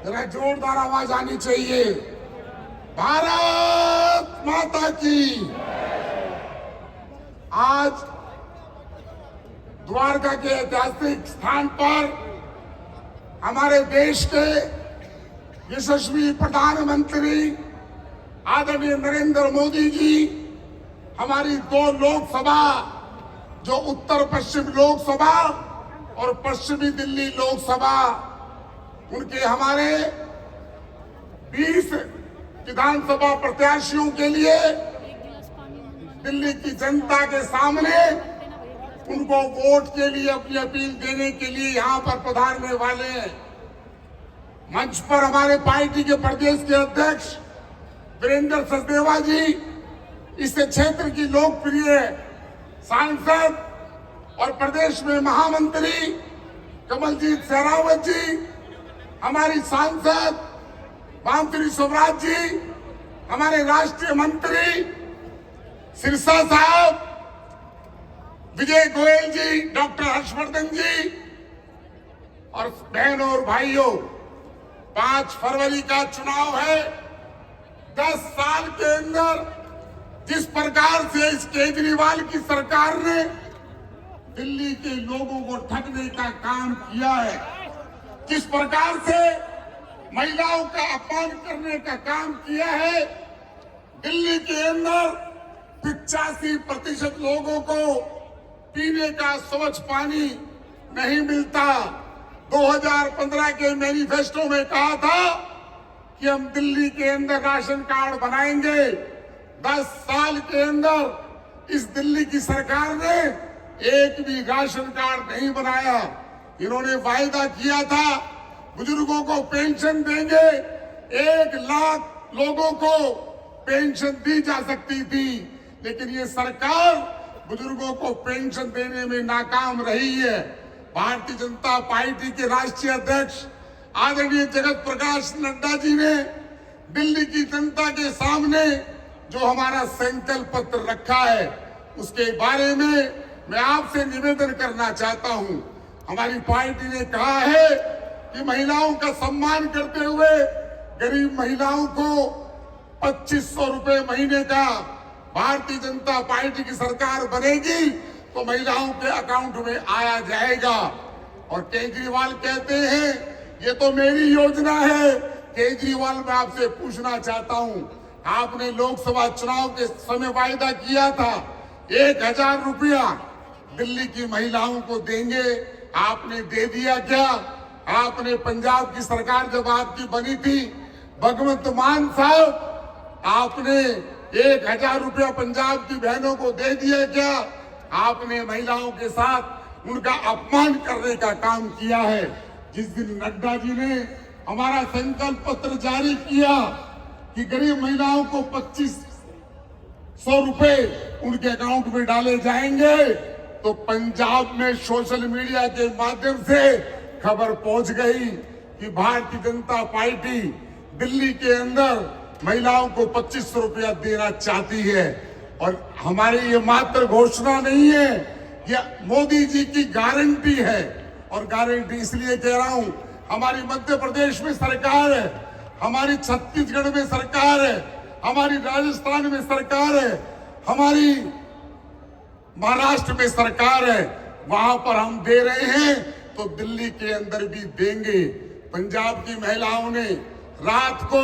जरा जोरदार आवाज आनी चाहिए। भारत माता की। आज द्वारका के ऐतिहासिक स्थान पर हमारे देश के यशस्वी प्रधानमंत्री आदरणीय नरेंद्र मोदी जी, हमारी दो लोकसभा, जो उत्तर पश्चिम लोकसभा और पश्चिमी दिल्ली लोकसभा, उनके हमारे 20 विधानसभा प्रत्याशियों के लिए दिल्ली की जनता के सामने उनको वोट के लिए अपनी अपील देने के लिए यहां पर पधारने वाले हैं। मंच पर हमारे पार्टी के प्रदेश के अध्यक्ष वीरेंद्र सचदेवा जी, इस क्षेत्र की लोकप्रिय सांसद और प्रदेश में महामंत्री कमलजीत शेरावत जी, हमारी सांसद वामश्री स्वराज जी, हमारे राष्ट्रीय मंत्री सिरसा साहब, विजय गोयल जी, डॉक्टर हर्षवर्धन जी, और बहनों और भाइयों, 5 फरवरी का चुनाव है। 10 साल के अंदर जिस प्रकार से इस केजरीवाल की सरकार ने दिल्ली के लोगों को ठगने का काम किया है, किस प्रकार से महिलाओं का अपमान करने का काम किया है, दिल्ली के अंदर 85% लोगों को पीने का स्वच्छ पानी नहीं मिलता। 2015 के मैनिफेस्टो में कहा था कि हम दिल्ली के अंदर राशन कार्ड बनाएंगे। 10 साल के अंदर इस दिल्ली की सरकार ने एक भी राशन कार्ड नहीं बनाया। इन्होंने वायदा किया था बुजुर्गों को पेंशन देंगे, 1 लाख लोगों को पेंशन दी जा सकती थी, लेकिन ये सरकार बुजुर्गों को पेंशन देने में नाकाम रही है। भारतीय जनता पार्टी के राष्ट्रीय अध्यक्ष आदरणीय जगत प्रकाश नड्डा जी ने दिल्ली की जनता के सामने जो हमारा संकल्प पत्र रखा है, उसके बारे में मैं आपसे निवेदन करना चाहता हूं। हमारी पार्टी ने कहा है कि महिलाओं का सम्मान करते हुए गरीब महिलाओं को 2500 रुपए महीने का भारतीय जनता पार्टी की सरकार बनेगी तो महिलाओं के अकाउंट में आया जाएगा। और केजरीवाल कहते हैं ये तो मेरी योजना है। केजरीवाल, मैं आपसे पूछना चाहता हूं, आपने लोकसभा चुनाव के समय वायदा किया था 1000 रुपया दिल्ली की महिलाओं को देंगे, आपने दे दिया क्या? आपने पंजाब की सरकार जब आपकी बनी थी, भगवंत मान साहब, आपने 1000 रुपया पंजाब की बहनों को दे दिया क्या? आपने महिलाओं के साथ उनका अपमान करने का काम किया है। जिस दिन नड्डा जी ने हमारा संकल्प पत्र जारी किया कि गरीब महिलाओं को 2500 रुपए उनके अकाउंट में डाले जाएंगे, तो पंजाब में सोशल मीडिया के माध्यम से खबर पहुंच गई कि भारतीय जनता पार्टी दिल्ली के अंदर महिलाओं को 2500 रुपया देना चाहती है। और हमारी ये मात्र घोषणा नहीं है, ये मोदी जी की गारंटी है। और गारंटी इसलिए कह रहा हूं, हमारी मध्य प्रदेश में सरकार है, हमारी छत्तीसगढ़ में सरकार है, हमारी राजस्थान में सरकार है, हमारी महाराष्ट्र में सरकार है, वहां पर हम दे रहे हैं तो दिल्ली के अंदर भी देंगे। पंजाब की महिलाओं ने रात को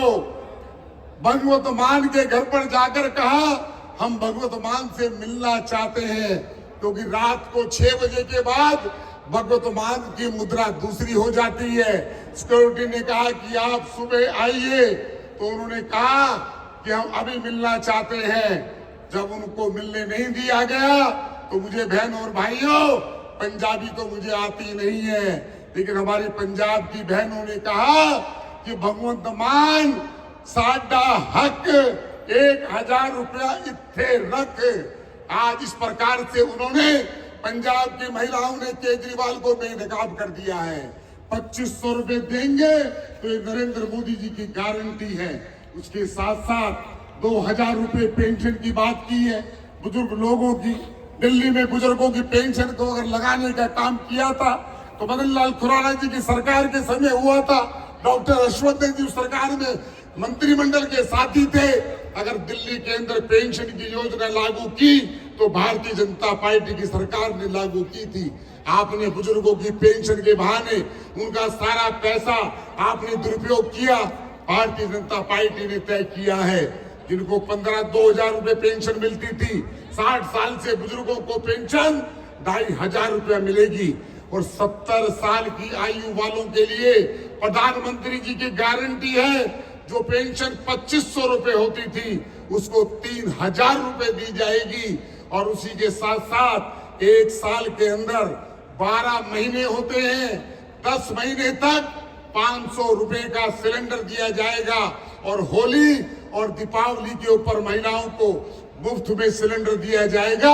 भगवत मान के घर पर जाकर कहा हम भगवत मान से मिलना चाहते हैं, क्योंकि रात को 6 बजे के बाद भगवत मान की मुद्रा दूसरी हो जाती है। सिक्योरिटी ने कहा कि आप सुबह आइए, तो उन्होंने कहा कि हम अभी मिलना चाहते हैं। जब उनको मिलने नहीं दिया गया तो मुझे बहनों और भाइयों, पंजाबी तो मुझे आती नहीं है, लेकिन हमारी पंजाब की बहनों ने कहा कि भगवंत मान साडा हक 1000 रुपया इत्थे रख। आज इस प्रकार से उन्होंने, पंजाब की महिलाओं ने केजरीवाल को बेनकाब कर दिया है। 2500 रुपए देंगे तो ये नरेंद्र मोदी जी की गारंटी है। उसके साथ साथ 2000 रुपए पेंशन की बात की है बुजुर्ग लोगों की। दिल्ली में बुजुर्गों की पेंशन को अगर लगाने का काम किया था तो मदन लाल खुराना जी की सरकार के समय हुआ था, डॉक्टर हर्षवर्धन जी उस सरकार में मंत्रिमंडल के साथी थे। अगर दिल्ली के अंदर पेंशन की योजना लागू की तो भारतीय जनता पार्टी की सरकार ने लागू की थी। आपने बुजुर्गों की पेंशन के बहाने उनका सारा पैसा आपने दुरुपयोग किया। भारतीय जनता पार्टी ने तय किया है जिनको 15-2000 रुपए पेंशन मिलती थी, 60 साल से बुजुर्गों को पेंशन 2500 रुपया मिलेगी। और 70 साल की आयु वालों के लिए प्रधानमंत्री जी की गारंटी है, जो पेंशन 2500 रुपए होती थी उसको 3000 रुपए दी जाएगी। और उसी के साथ साथ 1 साल के अंदर 12 महीने होते हैं, 10 महीने तक 500 रुपए का सिलेंडर दिया जाएगा। और होली और दीपावली के ऊपर महिलाओं को मुफ्त में सिलेंडर दिया जाएगा।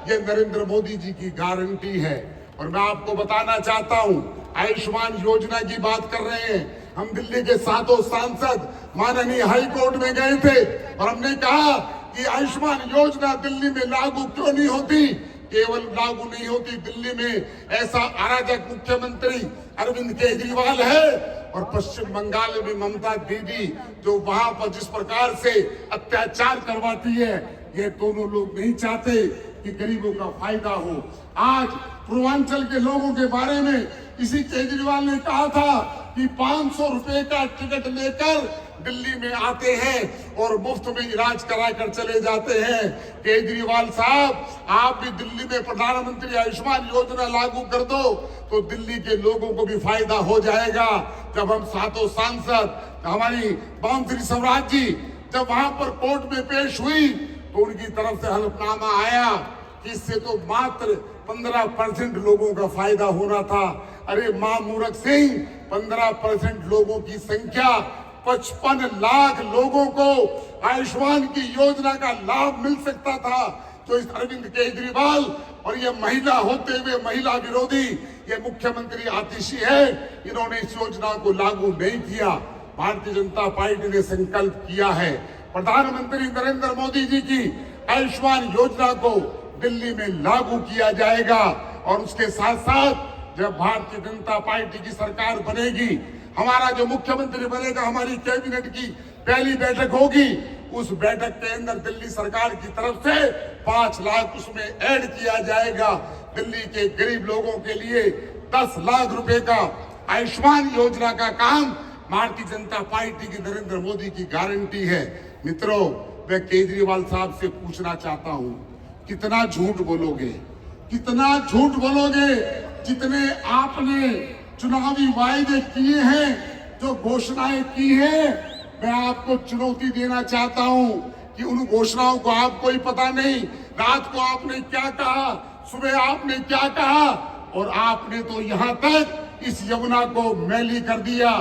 ये नरेंद्र मोदी जी की गारंटी है। और मैं आपको बताना चाहता हूं, आयुष्मान योजना की बात कर रहे हैं। हम दिल्ली के 7 सांसद माननीय हाई कोर्ट में गए थे और हमने कहा कि आयुष्मान योजना दिल्ली में लागू क्यों नहीं होती। केवल लागू नहीं होती, दिल्ली में ऐसा अराजक मुख्यमंत्री अरविंद केजरीवाल है और पश्चिम बंगाल में ममता दीदी जो वहां पर जिस प्रकार से अत्याचार करवाती है, ये दोनों लोग नहीं चाहते कि गरीबों का फायदा हो। आज पूर्वांचल के लोगों के बारे में इसी केजरीवाल ने कहा था कि 500 रुपए का टिकट लेकर दिल्ली में आते हैं और मुफ्त में इलाज करा कर चले जाते हैं। केजरीवाल साहब, आप भी दिल्ली में प्रधानमंत्री आयुष्मान योजना लागू कर दो तो दिल्ली के लोगों को भी फायदा हो जाएगा। जब हम 7 सांसद, हमारी बांसुरी स्वराज जी जब वहां पर कोर्ट में पेश हुई तो उनकी तरफ से हलफनामा आया कि इससे तो मात्र 15% लोगों का फायदा होना था। अरे मां मूर्ख सिंह, 15% लोगों की संख्या 55 लाख लोगों को आयुष्मान की योजना का लाभ मिल सकता था। तो इस अरविंद केजरीवाल और ये महिला होते हुए महिला विरोधी ये मुख्यमंत्री आतिशी है, इन्होंने इस योजना को लागू नहीं किया। भारतीय जनता पार्टी ने संकल्प किया है प्रधानमंत्री नरेंद्र मोदी जी की आयुष्मान योजना को दिल्ली में लागू किया जाएगा। और उसके साथ साथ जब भारतीय जनता पार्टी की सरकार बनेगी, हमारा जो मुख्यमंत्री बनेगा, हमारी कैबिनेट की पहली बैठक होगी, उस बैठक के अंदर दिल्ली सरकार की तरफ से 5 लाख उसमें ऐड किया जाएगा। दिल्ली के गरीब लोगों के लिए 10 लाख रुपए का आयुष्मान योजना का काम भारतीय जनता पार्टी की नरेंद्र मोदी की गारंटी है। मित्रों, मैं केजरीवाल साहब से पूछना चाहता हूं, कितना झूठ बोलोगे, कितना झूठ बोलोगे। जितने आपने चुनावी वायदे किए हैं, जो घोषणाएं की हैं, मैं आपको चुनौती देना चाहता हूं कि उन घोषणाओं को आपको ही पता नहीं। रात को आपने क्या कहा, सुबह आपने क्या कहा, और आपने तो यहां तक इस यमुना को मैली कर दिया।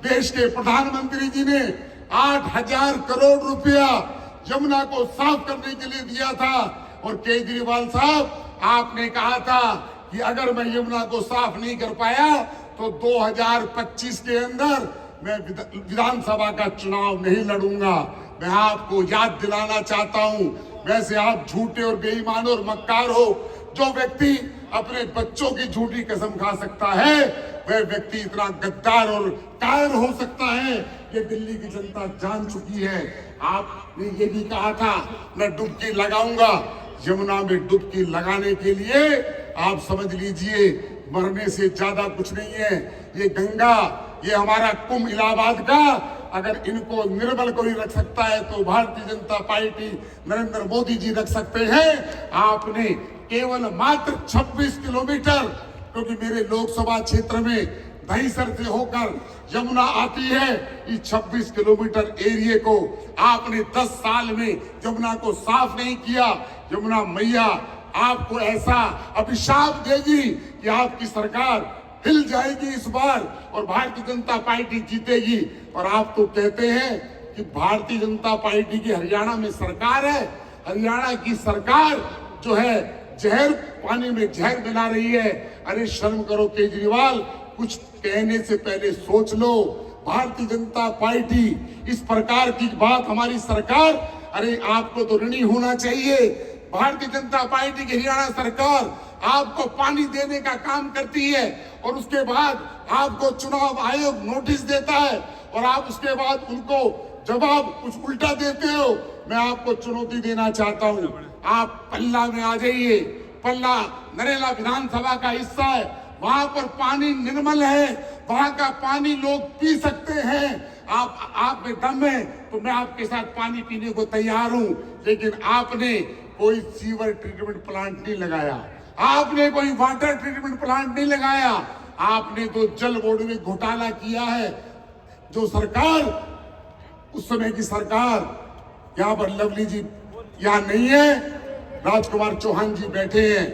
देश के प्रधानमंत्री जी ने 8000 करोड़ रुपया यमुना को साफ करने के लिए दिया था। और केजरीवाल साहब, आपने कहा था कि अगर मैं यमुना को साफ नहीं कर पाया तो 2025 के अंदर मैं विधानसभा का चुनाव नहीं लड़ूंगा। मैं आपको याद दिलाना चाहता हूं, वैसे आप झूठे और बेईमान और मक्कार हो। जो व्यक्ति अपने बच्चों की झूठी कसम खा सकता है, वह व्यक्ति इतना गद्दार और कायर हो सकता है, ये दिल्ली की जनता जान चुकी है। आपने ये भी कहा था मैं डुबकी लगाऊंगा। यमुना में डुबकी लगाने के लिए आप समझ लीजिए मरने से ज्यादा कुछ नहीं है। ये गंगा, ये हमारा कुंभ इलाहाबाद का, अगर इनको निर्मल कोई रख सकता है तो भारतीय जनता पार्टी नरेंद्र मोदी जी रख सकते हैं। आपने केवल मात्र 26 किलोमीटर, क्योंकि मेरे लोकसभा क्षेत्र में दहीसर से होकर यमुना आती है, इस 26 किलोमीटर एरिया को आपने 10 साल में यमुना को साफ नहीं किया। यमुना मैया आपको ऐसा अभिशाप देगी कि आपकी सरकार हिल जाएगी इस बार और भारतीय जनता पार्टी जीतेगी। और आप तो कहते हैं कि भारतीय जनता पार्टी की हरियाणा में सरकार है। हरियाणा की सरकार जो है जहर पानी में जहर मिला रही है। अरे शर्म करो केजरीवाल, कुछ कहने से पहले सोच लो। भारतीय जनता पार्टी इस प्रकार की बात, हमारी सरकार, अरे आपको तो ऋणी होना चाहिए। भारतीय जनता पार्टी की हरियाणा सरकार आपको पानी देने का काम करती है और उसके बाद आपको चुनाव आयोग नोटिस देता है और आप उसके बाद उनको जवाब कुछ उल्टा देते हो। मैं आपको चुनौती देना चाहता हूं, आप पल्ला में आ जाइए। पल्ला नरेला विधानसभा का हिस्सा है, वहां पर पानी निर्मल है, वहां का पानी लोग पी सकते हैं। आप में दम है तो मैं आपके साथ पानी पीने को तैयार हूं, लेकिन आपने कोई सीवर ट्रीटमेंट प्लांट नहीं लगाया, आपने कोई वाटर ट्रीटमेंट प्लांट नहीं लगाया, आपने तो जल बोर्ड में घोटाला किया है। जो सरकार, उस समय की सरकार, यहाँ पर लवली जी यहाँ नहीं है, राजकुमार चौहान जी बैठे हैं।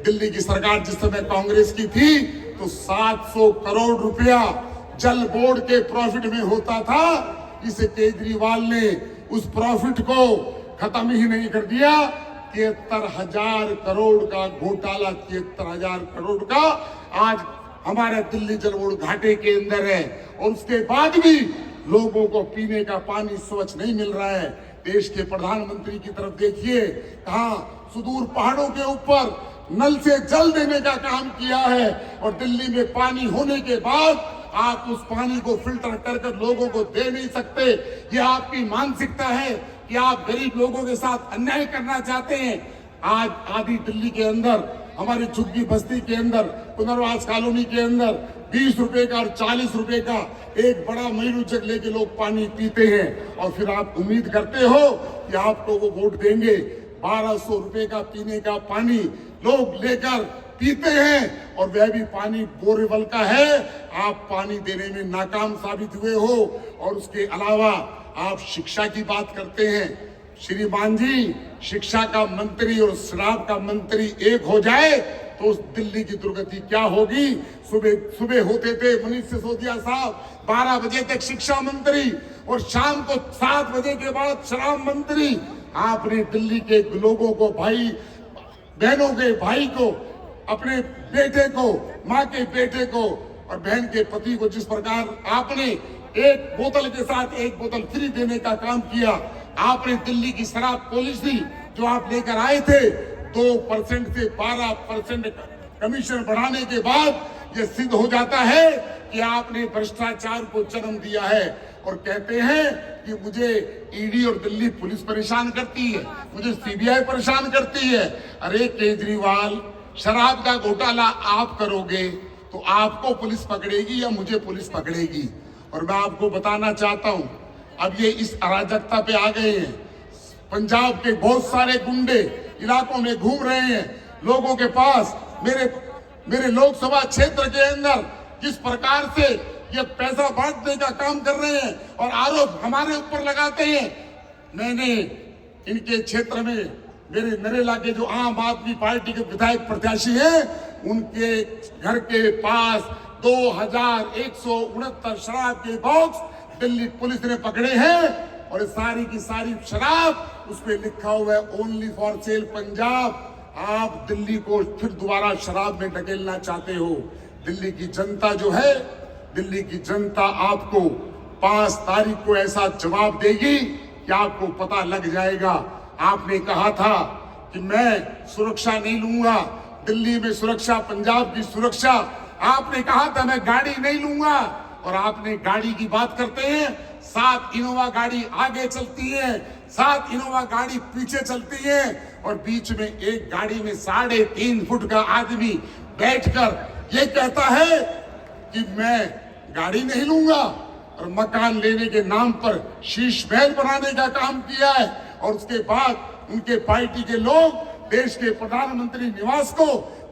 दिल्ली की सरकार जिस समय कांग्रेस की थी तो 700 करोड़ रुपया जल बोर्ड के प्रॉफिट में होता था। इसे केजरीवाल ने उस प्रॉफिट को खत्म ही नहीं कर दिया। 73,000 करोड़ का घोटाला, 73,000 करोड़ का आज हमारे दिल्ली जल बोर्ड घाटे के अंदर है, और उसके बाद भी लोगों को पीने का पानी स्वच्छ नहीं मिल रहा है। देश के प्रधानमंत्री की तरफ देखिए, कहां सुदूर पहाड़ों के ऊपर नल से जल देने का काम किया है, और दिल्ली में पानी होने के बाद आप उस पानी को फिल्टर कर लोगों को दे नहीं सकते। ये आपकी मानसिकता है कि आप गरीब लोगों के साथ अन्याय करना चाहते हैं। आज आधी दिल्ली के अंदर, हमारी झुग्गी बस्ती के अंदर, पुनर्वास कॉलोनी के अंदर 20 रुपए का और 40 रुपए का एक बड़ा मयूर जग लेके लोग पानी पीते हैं, और फिर आप उम्मीद करते हो कि आपको वो वोट देंगे। 1200 रुपए का पीने का पानी लोग लेकर पीते हैं, और वह भी पानी बोरेवल का है। आप पानी देने में नाकाम साबित हुए हो। और उसके अलावा आप शिक्षा की बात करते हैं। श्रीमान जी, शिक्षा का मंत्री और शराब का मंत्री एक हो जाए तो उस दिल्ली की दुर्गति क्या होगी। सुबह होते थे मनीष सिसोदिया साहब 12 बजे तक शिक्षा मंत्री, और शाम को 7 बजे के बाद शराब मंत्री। आपने दिल्ली के लोगों को, भाई बहनों के भाई को, अपने बेटे को, माँ के बेटे को और बहन के पति को जिस प्रकार आपने एक बोतल के साथ एक बोतल फ्री देने का काम किया, आपने दिल्ली की शराब पॉलिसी जो आप लेकर आए थे 2% से 12% कमीशन बढ़ाने के बाद ये सिद्ध हो जाता है कि आपने भ्रष्टाचार को जन्म दिया है। और कहते हैं कि मुझे ईडी और दिल्ली पुलिस परेशान करती है, मुझे सीबीआई परेशान करती है। अरे केजरीवाल, शराब का घोटाला आप करोगे तो आपको पुलिस पकड़ेगी या मुझे पुलिस पकड़ेगी। और मैं आपको बताना चाहता हूं, अब ये इस अराजकता पे आ गए हैं। पंजाब के बहुत सारे गुंडे इलाकों में घूम रहे हैं, लोगों के पास। मेरे लोकसभा क्षेत्र के अंदर जिस प्रकार से ये पैसा बांटने का काम कर रहे हैं और आरोप हमारे ऊपर लगाते हैं। मैंने इनके क्षेत्र में मेरे नरेला के जो आम आदमी पार्टी के विधायक प्रत्याशी हैं, उनके घर के पास 2169 शराब के बॉक्स दिल्ली पुलिस ने पकड़े हैं, और सारी की सारी शराब उस पर लिखा हुआ है ओनली फॉर सेल पंजाब। आप दिल्ली को फिर दोबारा शराब में ढकेलना चाहते हो। दिल्ली की जनता जो है, दिल्ली की जनता आपको 5 तारीख को ऐसा जवाब देगी कि आपको पता लग जाएगा। आपने कहा था कि मैं सुरक्षा नहीं लूंगा, दिल्ली में सुरक्षा, पंजाब की सुरक्षा। आपने कहा था मैं गाड़ी नहीं लूंगा, और आपने गाड़ी की बात करते हैं। 7 इनोवा गाड़ी आगे चलती है, 7 इनोवा गाड़ी पीछे चलती है, और बीच में एक गाड़ी में 3.5 फुट का आदमी बैठकर ये कहता है कि मैं गाड़ी नहीं लूंगा, और मकान लेने के नाम पर शीश महल बनाने का काम किया है। और उसके बाद उनके पार्टी के लोग देश के प्रधानमंत्री निवास को,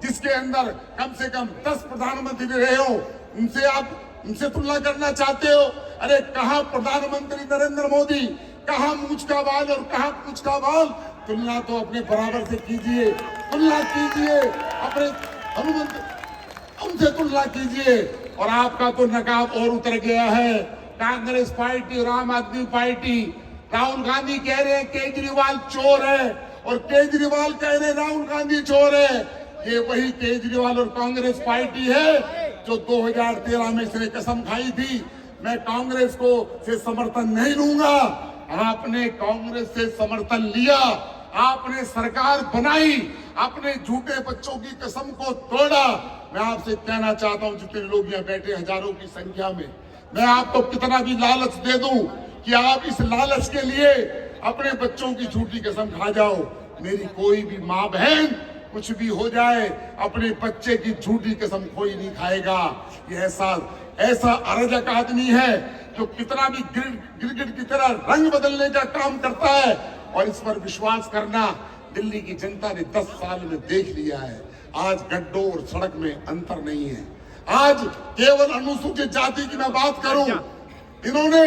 जिसके अंदर कम से कम 10 प्रधानमंत्री रहे हो, उनसे तुलना करना चाहते हो। अरे कहां प्रधानमंत्री नरेंद्र मोदी, कहां मूंछ का बाल और कहां पूंछ का बाल। तुलना तो अपने बराबर से कीजिए, तुलना कीजिए अपने हनुमंत, उनसे तुलना कीजिए। और आपका तो नकाब और उतर गया है। कांग्रेस पार्टी और आम आदमी पार्टी, राहुल गांधी कह रहे हैं केजरीवाल चोर है, और केजरीवाल कह रहे हैं राहुल गांधी चोर है। ये वही केजरीवाल और कांग्रेस पार्टी है जो 2013 में इसने कसम खाई थी मैं कांग्रेस को से समर्थन नहीं लूंगा। आपने कांग्रेस से समर्थन लिया, आपने सरकार बनाई, अपने झूठे बच्चों की कसम को तोड़ा। मैं आपसे कहना चाहता हूं, जितने लोग यहाँ बैठे हजारों की संख्या में, मैं आपको कितना भी लालच दे दूं कि आप इस लालच के लिए अपने बच्चों की झूठी कसम खा जाओ। मेरी कोई भी माँ बहन कुछ भी हो जाए, अपने बच्चे की झूठी कसम कोई नहीं खाएगा। ये ऐसा अराजक आदमी है जो कितना भी गिरगिट की तरह रंग बदलने का काम करता है, और इस पर विश्वास करना दिल्ली की जनता ने 10 साल में देख लिया है। आज गड्ढों और सड़क में अंतर नहीं है। आज केवल अनुसूचित जाति की मैं बात करूं, इन्होंने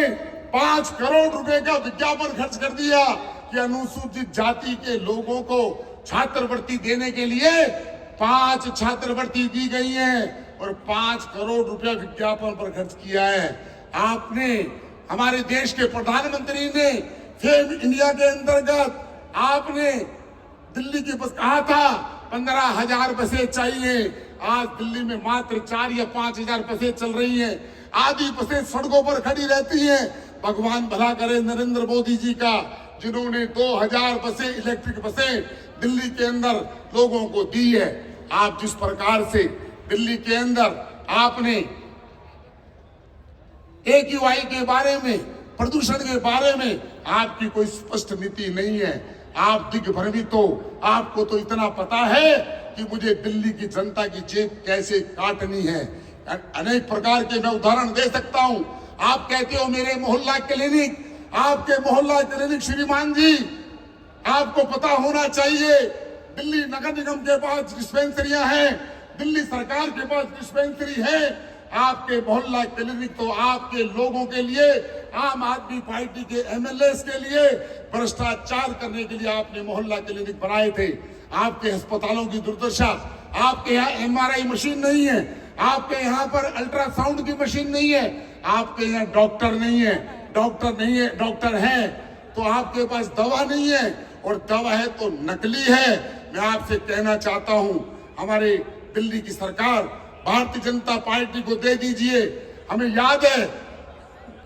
5 करोड़ रुपए का विज्ञापन खर्च कर दिया कि अनुसूचित जाति के लोगों को छात्रवृत्ति देने के लिए 5 छात्रवृत्ति दी गई है और 5 करोड़ रुपया विज्ञापन पर खर्च किया है। आपने, हमारे देश के प्रधानमंत्री ने फेम इंडिया के अंतर्गत आपने दिल्ली की बस कहा था 15,000 बसें चाहिए। आज दिल्ली में मात्र 4 या 5,000 बसें चल रही हैं। आधी बसें सड़कों पर खड़ी रहती हैं। भगवान भला करे नरेंद्र मोदी जी का, जिन्होंने 2,000 बसें, इलेक्ट्रिक बसें दिल्ली के अंदर लोगों को दी है। आप जिस प्रकार से दिल्ली के अंदर आपने AQI के बारे में, प्रदूषण के बारे में आपकी कोई स्पष्ट नीति नहीं है। आप दिग्भ्रमित हो। आपको तो इतना पता है कि मुझे दिल्ली की जनता की जेब कैसे काटनी है। अनेक प्रकार के मैं उदाहरण दे सकता हूं। आप कहते हो मेरे मोहल्ला क्लिनिक, आपके मोहल्ला क्लिनिक श्रीमान जी, आपको पता होना चाहिए दिल्ली नगर निगम के पास डिस्पेंसरियां हैं, दिल्ली सरकार के पास डिस्पेंसरी है। आपके मोहल्ला क्लिनिक तो आपके लोगों के लिए, आम आदमी पार्टी के MLAs के लिए भ्रष्टाचार करने के लिए आपने मोहल्ला क्लिनिक बनाए थे। आपके अस्पतालों की दुर्दशा, आपके यहाँ MRI मशीन नहीं है, आपके यहाँ पर अल्ट्रासाउंड की मशीन नहीं है, आपके यहाँ डॉक्टर नहीं है, डॉक्टर है तो आपके पास दवा नहीं है, और दवा है तो नकली है। मैं आपसे कहना चाहता हूं, हमारे दिल्ली की सरकार भारतीय जनता पार्टी को दे दीजिए। हमें याद है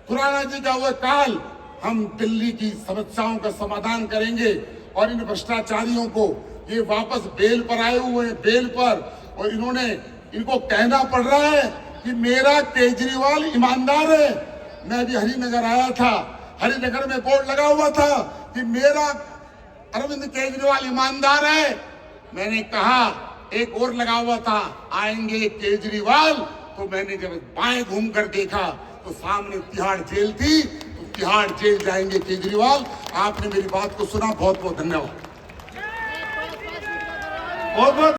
खुराना जी का वह काल, हम दिल्ली की समस्याओं का समाधान करेंगे और इन भ्रष्टाचारियों को, ये वापस बेल पर आए हुए हैं, बेल पर, और इनको कहना पड़ रहा है कि मेरा केजरीवाल ईमानदार है। मैं भी हरिनगर आया था, हरिनगर में बोर्ड लगा हुआ था कि मेरा अरविंद केजरीवाल ईमानदार है। मैंने कहा, एक और लगा हुआ था, आएंगे केजरीवाल, तो मैंने जब बाएं घूमकर देखा तो सामने तिहाड़ जेल थी, तो तिहाड़ जेल जाएंगे केजरीवाल। आपने मेरी बात को सुना, बहुत बहुत धन्यवाद। बहुत बहुत